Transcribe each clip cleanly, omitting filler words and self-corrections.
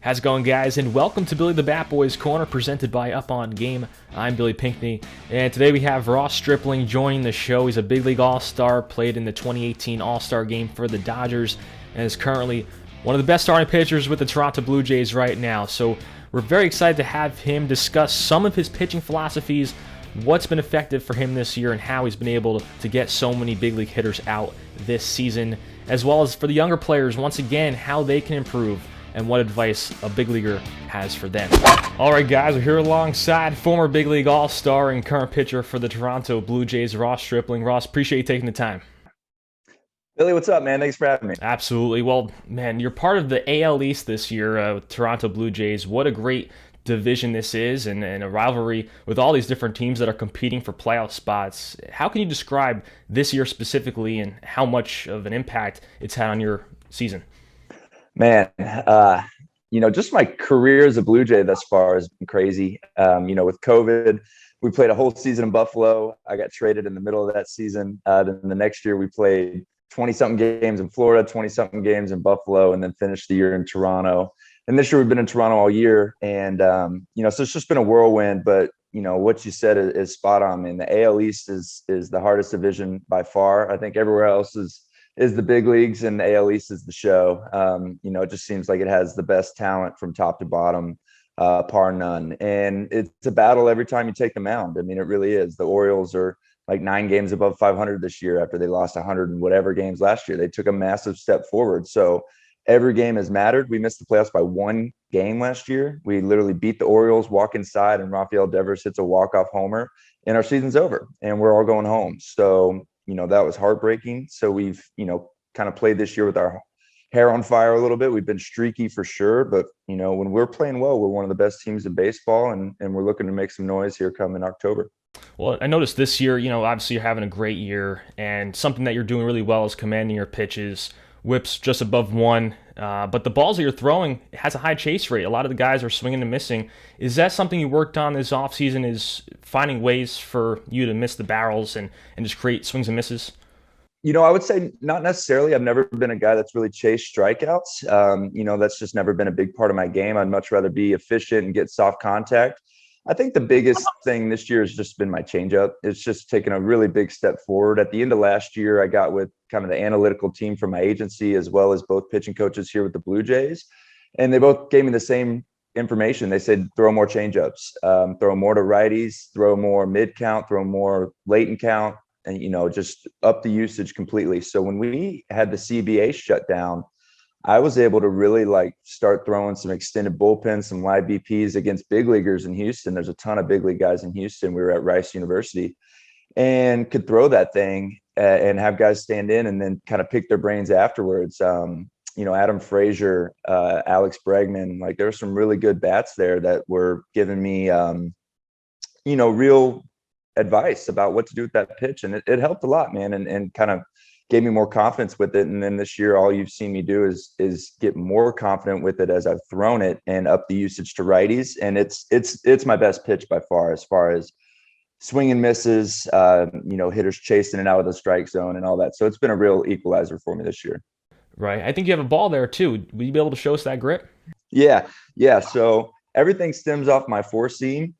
How's it going, guys? And welcome to Billy the Batboy's Corner, presented by Up On Game. I'm Billy Pinckney, and today we have Ross Stripling joining the show. He's a big league all-star, played in the 2018 All-Star Game for the Dodgers, and is currently one of the best starting pitchers with the Toronto Blue Jays right now. So we're very excited to have him discuss some of his pitching philosophies, what's been effective for him this year, and how he's been able to get so many big league hitters out this season, as well as for the younger players, once again, how they can improve and what advice a big leaguer has for them. All right, guys, we're here alongside former big league all-star and current pitcher for the Toronto Blue Jays, Ross Stripling. Ross, appreciate you taking the time. Billy, what's up, man? Thanks for having me. Absolutely. Well, man, you're part of the AL East this year with Toronto Blue Jays. What a great division this is, and a rivalry with all these different teams that are competing for playoff spots. How can you describe this year specifically and how much of an impact it's had on your season? Man, just my career as a Blue Jay thus far has been crazy. With COVID, we played a whole season in Buffalo. I got traded in the middle of that season. Then the next year we played 20-something games in Florida, 20-something games in Buffalo, and then finished the year in Toronto. And this year we've been in Toronto all year. And, so it's just been a whirlwind. But, what you said is spot on. I mean, the AL East is the hardest division by far. I think everywhere else is the big leagues, and the AL East is the show. It just seems like it has the best talent from top to bottom, par none. And it's a battle every time you take the mound. I mean, it really is. The Orioles are like 9 games above 500 this year after they lost 100 and whatever games last year. They took a massive step forward. So every game has mattered. We missed the playoffs by 1 game last year. We literally beat the Orioles, walk inside, and Rafael Devers hits a walk-off homer, and our season's over, and we're all going home. So that was heartbreaking. So we've, kind of played this year with our hair on fire a little bit. We've been streaky for sure, but when we're playing well, we're one of the best teams in baseball, and we're looking to make some noise here coming October. Well, I noticed this year, obviously you're having a great year, and something that you're doing really well is commanding your pitches, whips just above 1. But the balls that you're throwing has a high chase rate. A lot of the guys are swinging and missing. Is that something you worked on this offseason, is finding ways for you to miss the barrels and just create swings and misses? I would say not necessarily. I've never been a guy that's really chased strikeouts. That's just never been a big part of my game. I'd much rather be efficient and get soft contact. I think the biggest thing this year has just been my changeup. It's just taken a really big step forward. At the end of last year, I got with kind of the analytical team from my agency, as well as both pitching coaches here with the Blue Jays. And they both gave me the same information. They said, throw more changeups, throw more to righties, throw more mid count, throw more late count, and, just up the usage completely. So when we had the CBA shut down, I was able to really start throwing some extended bullpens, some live BPs against big leaguers in Houston. There's a ton of big league guys in Houston. We were at Rice University and could throw that thing and have guys stand in and then kind of pick their brains afterwards. Adam Frazier, Alex Bregman, there were some really good bats there that were giving me, real advice about what to do with that pitch. And it helped a lot, man. And kind of gave me more confidence with it. And then this year, all you've seen me do is get more confident with it as I've thrown it and up the usage to righties. And it's my best pitch by far as swing and misses, hitters chasing it out of the strike zone and all that. So it's been a real equalizer for me this year. Right. I think you have a ball there too. Will you be able to show us that grip? Yeah. So everything stems off my 4-seam.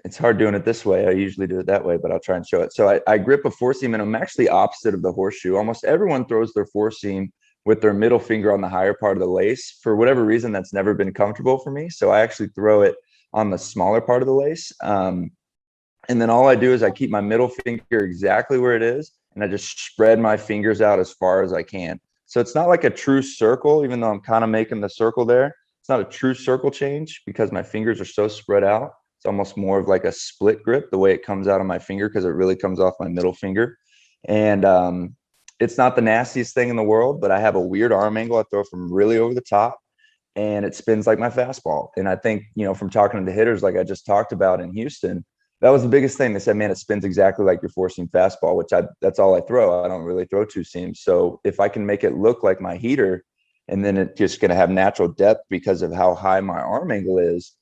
It's hard doing it this way. I usually do it that way, but I'll try and show it. So I grip a 4-seam, and I'm actually opposite of the horseshoe. Almost everyone throws their 4-seam with their middle finger on the higher part of the lace. For whatever reason, that's never been comfortable for me. So I actually throw it on the smaller part of the lace. And then all I do is I keep my middle finger exactly where it is, and I just spread my fingers out as far as I can. So it's not like a true circle, even though I'm kind of making the circle there. It's not a true circle change because my fingers are so spread out. It's almost more of like a split grip, the way it comes out of my finger, because it really comes off my middle finger. And it's not the nastiest thing in the world, but I have a weird arm angle. I throw from really over the top, and it spins like my fastball. And I think, from talking to the hitters, like I just talked about in Houston, that was the biggest thing. They said, man, it spins exactly like your 4-seam fastball, which that's all I throw. I don't really throw 2 seams. So if I can make it look like my heater, and then it's just going to have natural depth because of how high my arm angle is,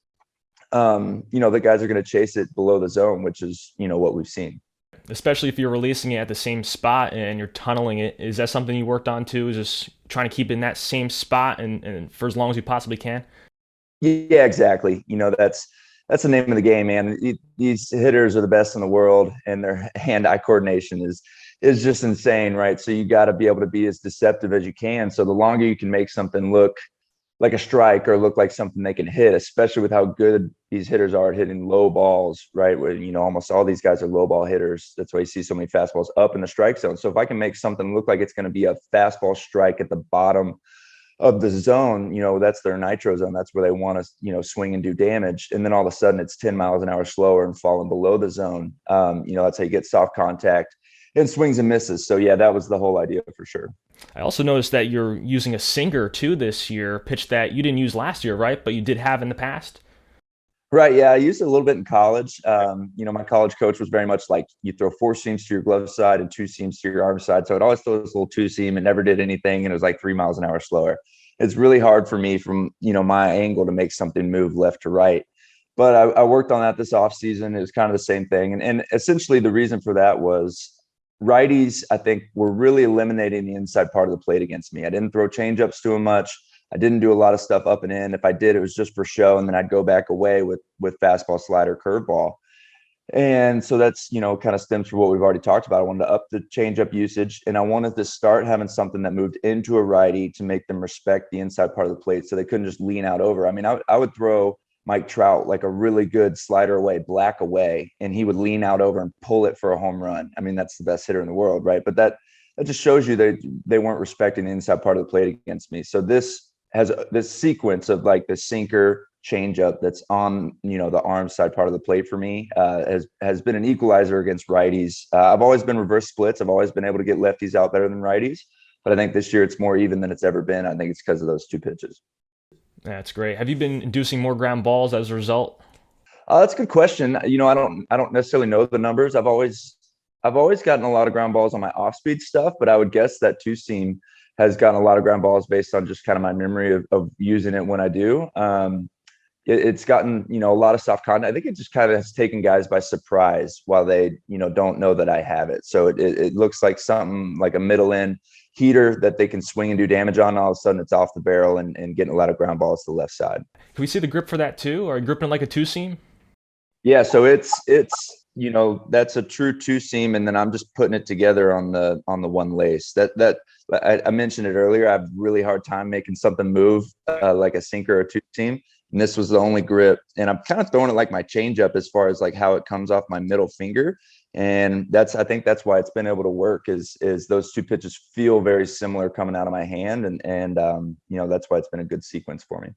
the guys are going to chase it below the zone, which is, what we've seen. especially if you're releasing it at the same spot and you're tunneling it. Is that something you worked on too? Is just trying to keep it in that same spot and for as long as you possibly can? Yeah, exactly. That's the name of the game, man. These hitters are the best in the world, and their hand-eye coordination is just insane, right? So you got to be able to be as deceptive as you can. So the longer you can make something look like a strike or look like something they can hit, especially with how good these hitters are at hitting low balls, right? Where, almost all these guys are low ball hitters. That's why you see so many fastballs up in the strike zone. So if I can make something look like it's going to be a fastball strike at the bottom of the zone, that's their nitro zone. That's where they want to, swing and do damage. And then all of a sudden it's 10 miles an hour slower and falling below the zone. That's how you get soft contact and swings and misses. So yeah, that was the whole idea for sure. I also noticed that you're using a sinker too this year, pitch that you didn't use last year, right? But you did have in the past. Right. Yeah. I used it a little bit in college. My college coach was very much like you throw 4 seams to your glove side and 2 seams to your arm side. So it always throw this little 2 seam and never did anything. And it was like 3 miles an hour slower. It's really hard for me from, my angle to make something move left to right. But I worked on that this off season. It was kind of the same thing. And essentially the reason for that was righties, I think, were really eliminating the inside part of the plate against me. I didn't throw changeups to him much. I didn't do a lot of stuff up and in. If I did, it was just for show, and then I'd go back away with fastball, slider, curveball. And so that's, kind of stems from what we've already talked about. I wanted to up the changeup usage, and I wanted to start having something that moved into a righty to make them respect the inside part of the plate so they couldn't just lean out over. I mean, I would throw Mike Trout like a really good slider away, black away, and he would lean out over and pull it for a home run. I mean, that's the best hitter in the world, right? But that just shows you they weren't respecting the inside part of the plate against me. So this has this sequence of like the sinker changeup that's on the arm side part of the plate for me has been an equalizer against righties. I've always been reverse splits. I've always been able to get lefties out better than righties, but I think this year it's more even than it's ever been. I think it's because of those 2 pitches. That's great. Have you been inducing more ground balls as a result? That's a good question. I don't necessarily know the numbers. I've always gotten a lot of ground balls on my off speed stuff, but I would guess that 2 seam has gotten a lot of ground balls based on just kind of my memory of using it when I do. It's gotten, a lot of soft contact. I think it just kind of has taken guys by surprise while they, don't know that I have it. So it looks like something like a middle end heater that they can swing and do damage on. All of a sudden it's off the barrel and getting a lot of ground balls to the left side. Can we see the grip for that too? Are you gripping like a 2 seam? Yeah. So it's, that's a true 2 seam. And then I'm just putting it together on the one lace that I mentioned it earlier. I have a really hard time making something move like a sinker or 2 seam. And this was the only grip. And I'm kind of throwing it like my changeup as far as like how it comes off my middle finger. And I think that's why it's been able to work is those 2 pitches feel very similar coming out of my hand. And that's why it's been a good sequence for me.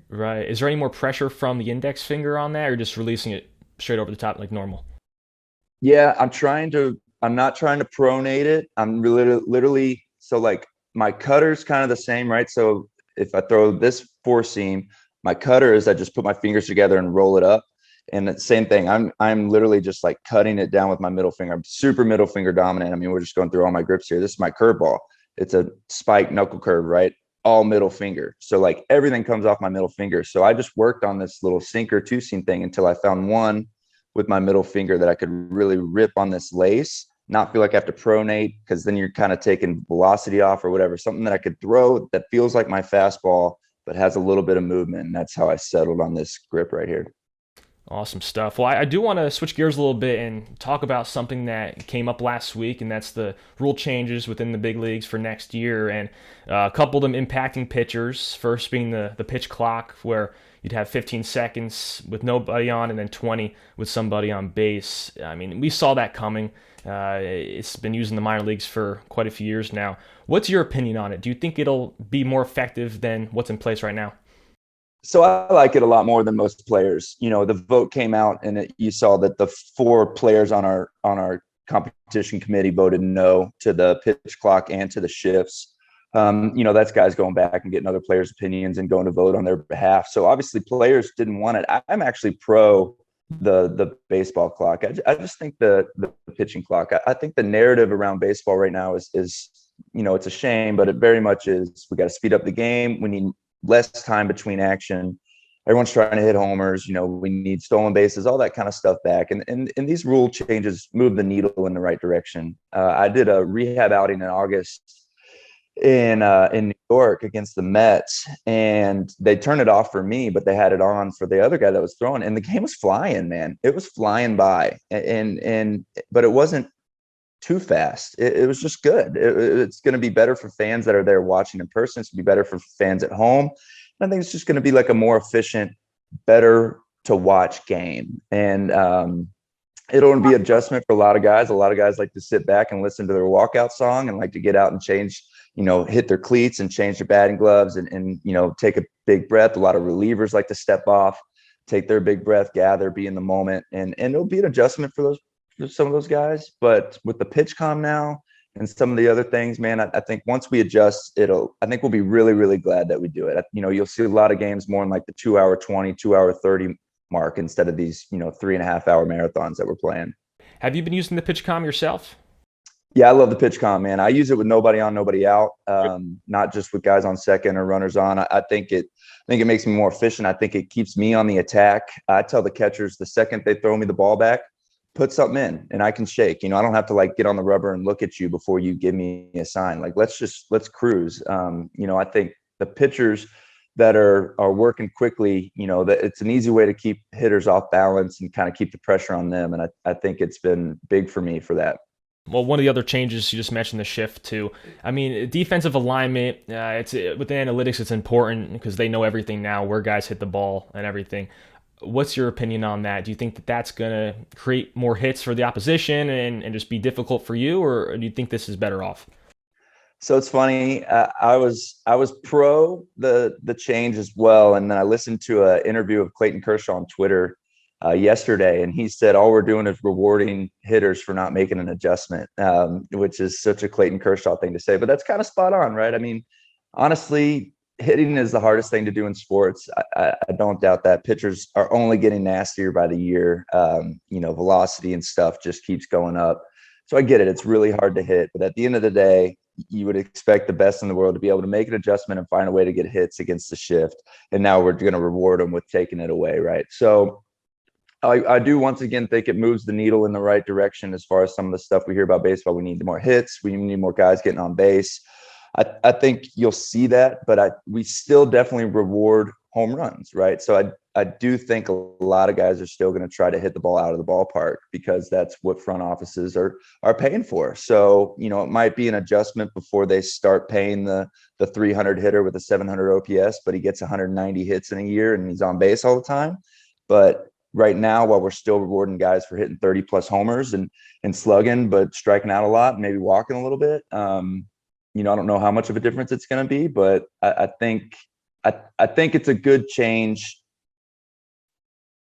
Right. Is there any more pressure from the index finger on that, or just releasing it straight over the top like normal? Yeah, I'm not trying to pronate it. I'm literally, so like my cutter's kind of the same, right? So if I throw this 4 seam, my cutter is I just put my fingers together and roll it up. And the same thing, I'm literally just like cutting it down with my middle finger. I'm super middle finger dominant. I mean, we're just going through all my grips here. This is my curveball. It's a spike knuckle curve, right? All middle finger. So like everything comes off my middle finger. So I just worked on this little sinker 2 seam thing until I found one with my middle finger that I could really rip on this lace, not feel like I have to pronate, because then you're kind of taking velocity off or whatever, something that I could throw that feels like my fastball, but has a little bit of movement. And that's how I settled on this grip right here. Awesome stuff. Well, I do want to switch gears a little bit and talk about something that came up last week, and that's the rule changes within the big leagues for next year, and a couple of them impacting pitchers. First being the pitch clock, where you'd have 15 seconds with nobody on and then 20 with somebody on base. I mean, we saw that coming. It's been used in the minor leagues for quite a few years now. What's your opinion on it? Do you think it'll be more effective than what's in place right now? So I like it a lot more than most players. The vote came out and you saw that the 4 players on our competition committee voted no to the pitch clock and to the shifts. That's guys going back and getting other players' opinions and going to vote on their behalf. So obviously players didn't want it. I'm actually pro the baseball clock. I just think the pitching clock. I think the narrative around baseball right now is it's a shame, but it very much is. We got to speed up the game. We need less time between action. everyone's trying to hit homers. We need stolen bases, all that kind of stuff back. And these rule changes move the needle in the right direction. I did a rehab outing in August in New York against the Mets, and they turned it off for me, but they had it on for the other guy that was throwing, and the game was flying, man. It was flying by, and but it wasn't too fast. It was just good. It's going to be better for fans that are there watching in person. It's going to be better for fans at home. And I think it's just going to be like a more efficient, better to watch game. And it'll be adjustment for a lot of guys. A lot of guys like to sit back and listen to their walkout song and like to get out and change, hit their cleats and change their batting gloves and take a big breath. A lot of relievers like to step off, take their big breath, gather, be in the moment. And it'll be an adjustment for some of those guys. But with the pitch com now and some of the other things, man, I think once we adjust, I think we'll be really, really glad that we do it. You'll see a lot of games more in like the 2-hour 20, 2-hour 30 mark instead of these 3.5-hour marathons that we're playing. Have you been using the pitch com yourself? Yeah, I love the pitch com, man. I use it with nobody on, nobody out, not just with guys on second or runners on. I think it makes me more efficient. I think it keeps me on the attack. I tell the catchers the second they throw me the ball back, put something in and I can shake. I don't have to like get on the rubber and look at you before you give me a sign. Like, let's cruise. I think the pitchers that are working quickly, that it's an easy way to keep hitters off balance and kind of keep the pressure on them. And I think it's been big for me for that. Well, one of the other changes, you just mentioned the shift too. I mean, defensive alignment, it's with the analytics, it's important because they know everything now, where guys hit the ball and everything. What's your opinion on that? Do you think that that's going to create more hits for the opposition and just be difficult for you, or do you think this is better off? So it's funny. I was pro the change as well, and then I listened to an interview of Clayton Kershaw on Twitter yesterday, and he said all we're doing is rewarding hitters for not making an adjustment, which is such a Clayton Kershaw thing to say. But that's kind of spot on, right? I mean, honestly, hitting is the hardest thing to do in sports. I don't doubt that. Pitchers are only getting nastier by the year. Velocity and stuff just keeps going up. So I get it. It's really hard to hit. But at the end of the day, you would expect the best in the world to be able to make an adjustment and find a way to get hits against the shift. And now we're going to reward them with taking it away, right? So I do once again think it moves the needle in the right direction as far as some of the stuff we hear about baseball. We need more hits. We need more guys getting on base. I think you'll see that, but we still definitely reward home runs, right? So I do think a lot of guys are still going to try to hit the ball out of the ballpark because that's what front offices are paying for. So, it might be an adjustment before they start paying the 300 hitter with a 700 OPS, but he gets 190 hits in a year and he's on base all the time. But right now, while we're still rewarding guys for hitting 30 plus homers and slugging, but striking out a lot, maybe walking a little bit, I don't know how much of a difference it's going to be, but I think it's a good change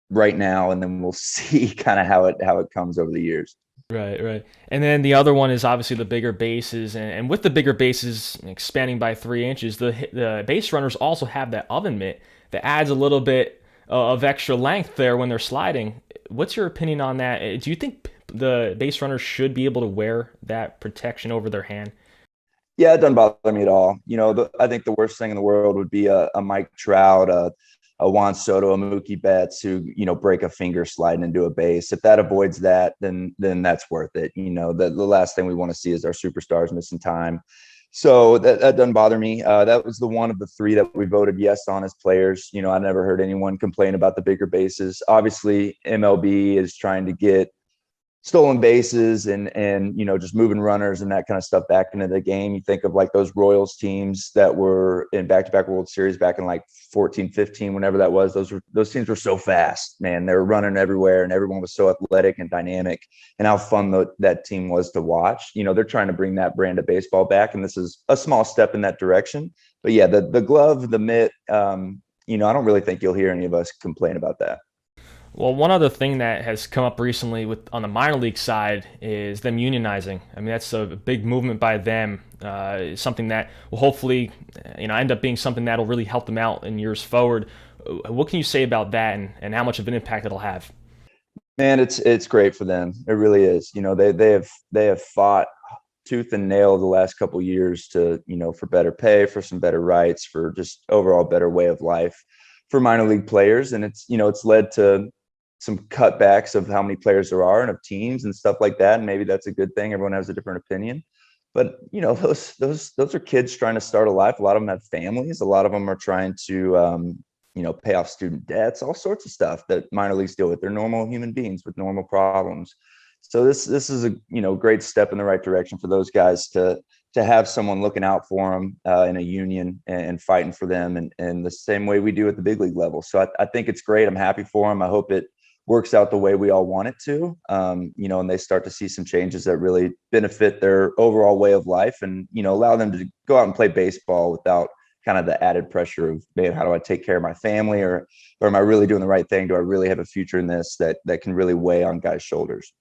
right now, and then we'll see kind of how it comes over the years. Right. And then the other one is obviously the bigger bases, and with the bigger bases expanding by 3 inches, the base runners also have that oven mitt that adds a little bit of extra length there when they're sliding. What's your opinion on that? Do you think the base runners should be able to wear that protection over their hand? Yeah, it doesn't bother me at all. I think the worst thing in the world would be a Mike Trout, a Juan Soto, a Mookie Betts who, break a finger sliding into a base. If that avoids that, then that's worth it. The last thing we want to see is our superstars missing time. So that doesn't bother me. That was the one of the 3 that we voted yes on as players. I never heard anyone complain about the bigger bases. Obviously, MLB is trying to get stolen bases and just moving runners and that kind of stuff back into the game. You think of like those Royals teams that were in back-to-back World Series back in like 14, 15, whenever that was. Those teams were so fast, man. They were running everywhere and everyone was so athletic and dynamic, and how fun that team was to watch. They're trying to bring that brand of baseball back, and this is a small step in that direction. But yeah, the glove, the mitt, I don't really think you'll hear any of us complain about that. Well, one other thing that has come up recently on the minor league side is them unionizing. I mean, that's a big movement by them. Something that will hopefully, end up being something that'll really help them out in years forward. What can you say about that and how much of an impact it'll have? Man, it's great for them. It really is. They have fought tooth and nail the last couple of years to, for better pay, for some better rights, for just overall better way of life for minor league players. And it's led to some cutbacks of how many players there are and of teams and stuff like that. And maybe that's a good thing. Everyone has a different opinion. But those are kids trying to start a life. A lot of them have families. A lot of them are trying to pay off student debts, all sorts of stuff that minor leagues deal with. They're normal human beings with normal problems. So this is a great step in the right direction for those guys to have someone looking out for them in a union and fighting for them, and the same way we do at the big league level. So I think it's great. I'm happy for them. I hope it works out the way we all want it to, and they start to see some changes that really benefit their overall way of life, and allow them to go out and play baseball without kind of the added pressure of, man, how do I take care of my family, or am I really doing the right thing? Do I really have a future in this that can really weigh on guys' shoulders?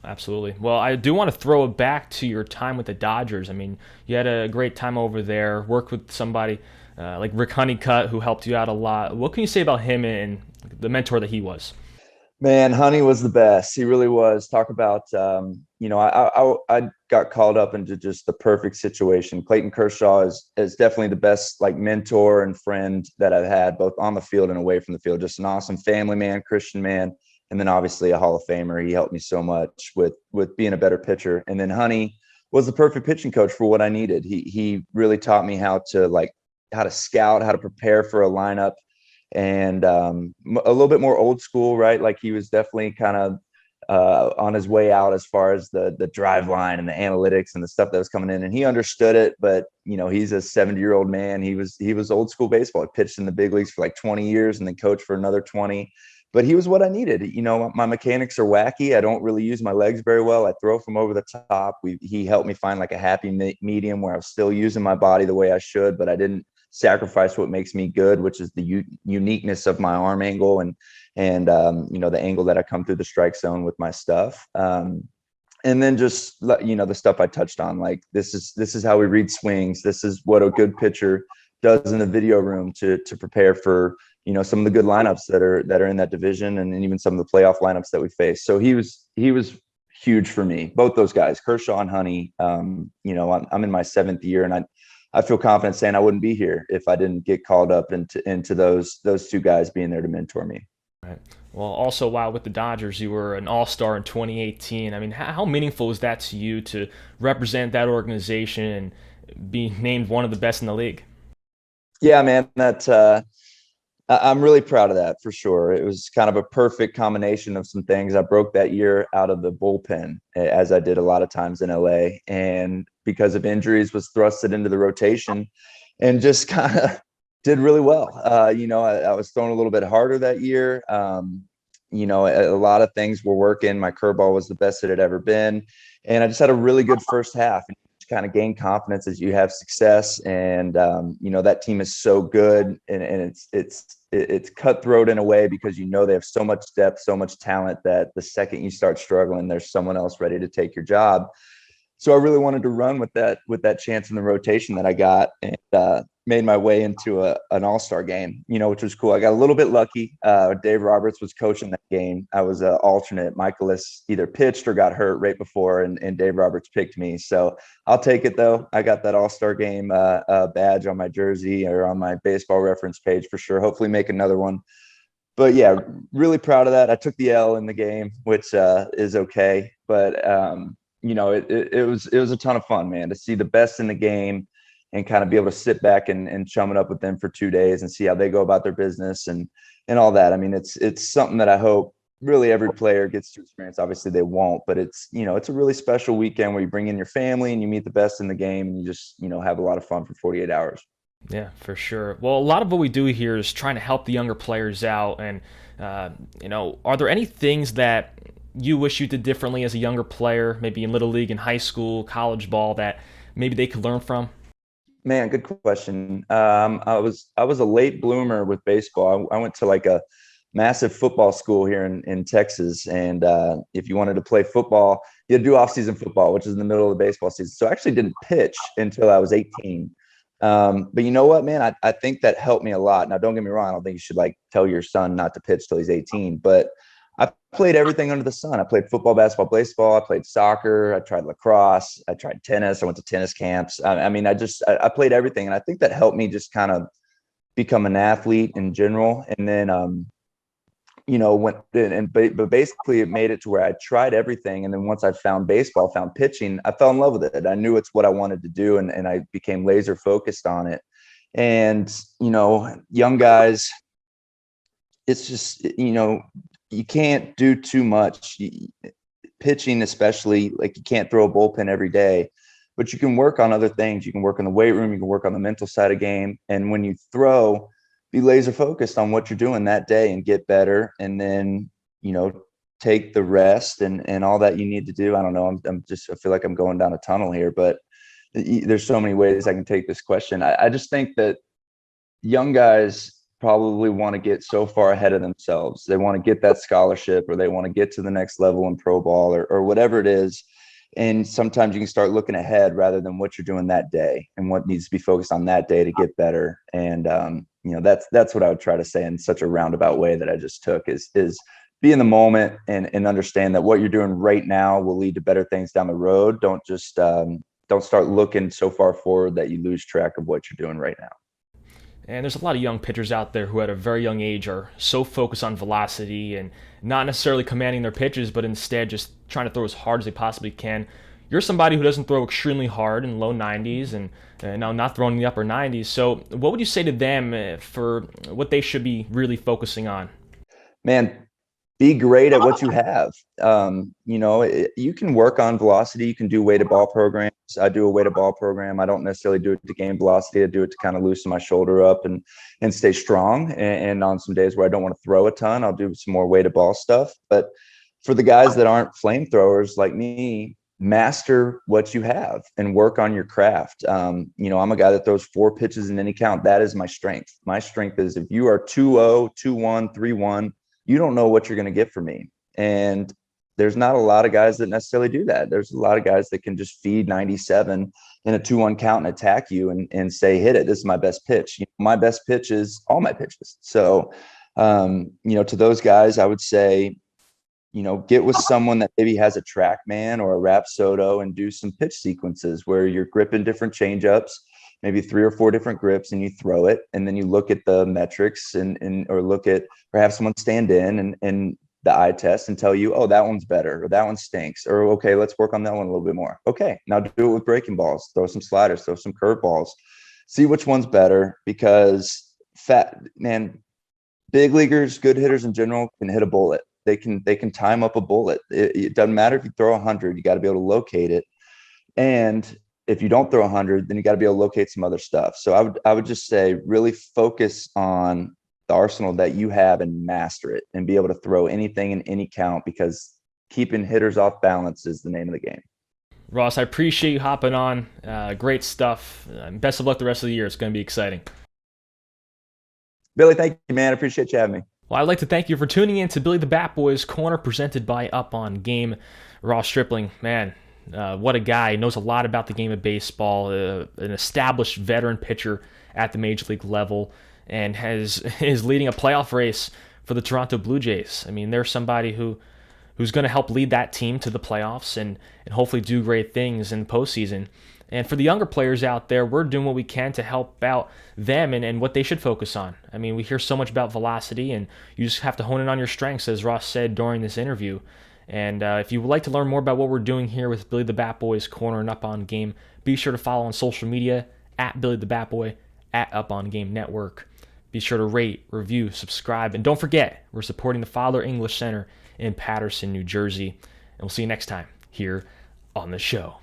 Absolutely. Well, I do want to throw it back to your time with the Dodgers. I mean, you had a great time over there, worked with somebody like Rick Honeycutt, who helped you out a lot. What can you say about him and the mentor that he was? Man, Honey was the best. He really was. Talk about, I got called up into just the perfect situation. Clayton Kershaw is definitely the best like mentor and friend that I've had, both on the field and away from the field. Just an awesome family man, Christian man, and then obviously a Hall of Famer. He helped me so much with being a better pitcher. And then Honey was the perfect pitching coach for what I needed. He really taught me how to scout, how to prepare for a lineup, and a little bit more old school, right? Like he was definitely kind of on his way out as far as the drive line and the analytics and the stuff that was coming in, and he understood it. But he's a 70-year-old man. He was old school baseball. He pitched in the big leagues for like 20 years and then coached for another 20. But he was what I needed. My mechanics are wacky. I don't really use my legs very well. I throw from over the top. He helped me find like a happy medium where I was still using my body the way I should, but I didn't sacrifice what makes me good, which is the uniqueness of my arm angle and the angle that I come through the strike zone with my stuff. And then just the stuff I touched on, like this is how we read swings. This is what a good pitcher does in the video room to prepare for some of the good lineups that are in that division, and even some of the playoff lineups that we face. So he was huge for me. Both those guys, Kershaw and Honey. I'm in my 7th year, and I feel confident saying I wouldn't be here if I didn't get called up into those two guys being there to mentor me. Right. Well, also, while with the Dodgers, you were an All-Star in 2018. I mean, how meaningful was that to you to represent that organization and be named one of the best in the league? Yeah, man, I'm really proud of that for sure. It was kind of a perfect combination of some things. I broke that year out of the bullpen, as I did a lot of times in LA, and because of injuries was thrusted into the rotation and just kind of did really well. I was throwing a little bit harder that year. A lot of things were working. My curveball was the best it had ever been. And I just had a really good first half, and kind of gain confidence as you have success. And that team is so good, and it's cutthroat in a way, because they have so much depth, so much talent, that the second you start struggling, there's someone else ready to take your job. So I really wanted to run with that chance in the rotation that I got, and made my way into an all-star game, which was cool. I got a little bit lucky. Dave Roberts was coaching that game. I was an alternate. Michaelis either pitched or got hurt right before, and Dave Roberts picked me. So I'll take it, though. I got that all-star game badge on my jersey or on my baseball reference page for sure. Hopefully make another one. But yeah, really proud of that. I took the L in the game, which is okay. But it was a ton of fun, man, to see the best in the game and kind of be able to sit back and chum it up with them for 2 days and see how they go about their business and all that. I mean, it's something that I hope really every player gets to experience. Obviously they won't, but it's a really special weekend where you bring in your family and you meet the best in the game, and you just, have a lot of fun for 48 hours. Yeah, for sure. Well, a lot of what we do here is trying to help the younger players out. And, are there any things that you wish you did differently as a younger player, maybe in Little League, in high school, college ball, that maybe they could learn from? Man, good question. I was a late bloomer with baseball. I went to like a massive football school here in Texas, and if you wanted to play football, you had to do off-season football, which is in the middle of the baseball season. So I actually didn't pitch until I was 18. But you know what, man? I think that helped me a lot. Now, don't get me wrong. I don't think you should like tell your son not to pitch till he's 18, but I played everything under the sun. I played football, basketball, baseball. I played soccer. I tried lacrosse. I tried tennis. I went to tennis camps. I played everything. And I think that helped me just kind of become an athlete in general. And then, but basically it made it to where I tried everything. And then once I found baseball, found pitching, I fell in love with it. I knew it's what I wanted to do. And I became laser focused on it. And, young guys, it's just, you can't do too much. Pitching, especially, like, you can't throw a bullpen every day, but you can work on other things. You can work in the weight room. You can work on the mental side of game. And when you throw, be laser focused on what you're doing that day and get better. And then, take the rest and all that you need to do. I don't know. I feel like I'm going down a tunnel here, but there's so many ways I can take this question. I just think that young guys probably want to get so far ahead of themselves. They want to get that scholarship, or they want to get to the next level in pro ball, or whatever it is. And sometimes you can start looking ahead rather than what you're doing that day and what needs to be focused on that day to get better. And, that's what I would try to say in such a roundabout way that I just took is be in the moment and understand that what you're doing right now will lead to better things down the road. Don't just, don't start looking so far forward that you lose track of what you're doing right now. And there's a lot of young pitchers out there who at a very young age are so focused on velocity and not necessarily commanding their pitches, but instead just trying to throw as hard as they possibly can. You're somebody who doesn't throw extremely hard in low 90s and now not throwing in the upper 90s. So what would you say to them for what they should be really focusing on? Man, be great at what you have. You can work on velocity. You can do weighted ball programs. I do a weighted ball program. I don't necessarily do it to gain velocity. I do it to kind of loosen my shoulder up and stay strong. And on some days where I don't want to throw a ton, I'll do some more weighted ball stuff. But for the guys that aren't flamethrowers like me, master what you have and work on your craft. I'm a guy that throws 4 pitches in any count. That is my strength. My strength is if you are 2-0, 2-1, 3-1, you don't know what you're going to get from me. And there's not a lot of guys that necessarily do that. There's a lot of guys that can just feed 97 in a 2-1 count and attack you and say, hit it. This is my best pitch. My best pitch is all my pitches. So, to those guys, I would say, get with someone that maybe has a TrackMan or a Rapsodo and do some pitch sequences where you're gripping different changeups, maybe 3 or 4 different grips, and you throw it. And then you look at the metrics or look at, or have someone stand in and the eye test and tell you, oh, that one's better, or that one stinks, or okay, let's work on that one a little bit more. Okay, now do it with breaking balls, throw some sliders, throw some curve balls, see which one's better, because big leaguers, good hitters in general, can hit a bullet. They can time up a bullet. It doesn't matter if you throw 100, you got to be able to locate it. And if you don't throw 100, then you got to be able to locate some other stuff. So I would just say really focus on the arsenal that you have and master it and be able to throw anything in any count, because keeping hitters off balance is the name of the game. Ross, I appreciate you hopping on. Great stuff. Best of luck the rest of the year. It's going to be exciting. Billy, thank you, man. I appreciate you having me. Well, I'd like to thank you for tuning in to Billy the Bat Boy's Corner, presented by Up On Game. Ross Stripling, man, what a guy. He knows a lot about the game of baseball, an established veteran pitcher at the major league level, and is leading a playoff race for the Toronto Blue Jays. I mean, there's somebody who's going to help lead that team to the playoffs and hopefully do great things in the postseason. And for the younger players out there, we're doing what we can to help out them and what they should focus on. I mean, we hear so much about velocity, and you just have to hone in on your strengths, as Ross said during this interview. And if you would like to learn more about what we're doing here with Billy the Bat Boy's Corner and Up On Game, be sure to follow on social media at Billy the Bat Boy, at Up On Game Network. Be sure to rate, review, subscribe, and don't forget, we're supporting the Fowler English Center in Paterson, New Jersey. And we'll see you next time here on the show.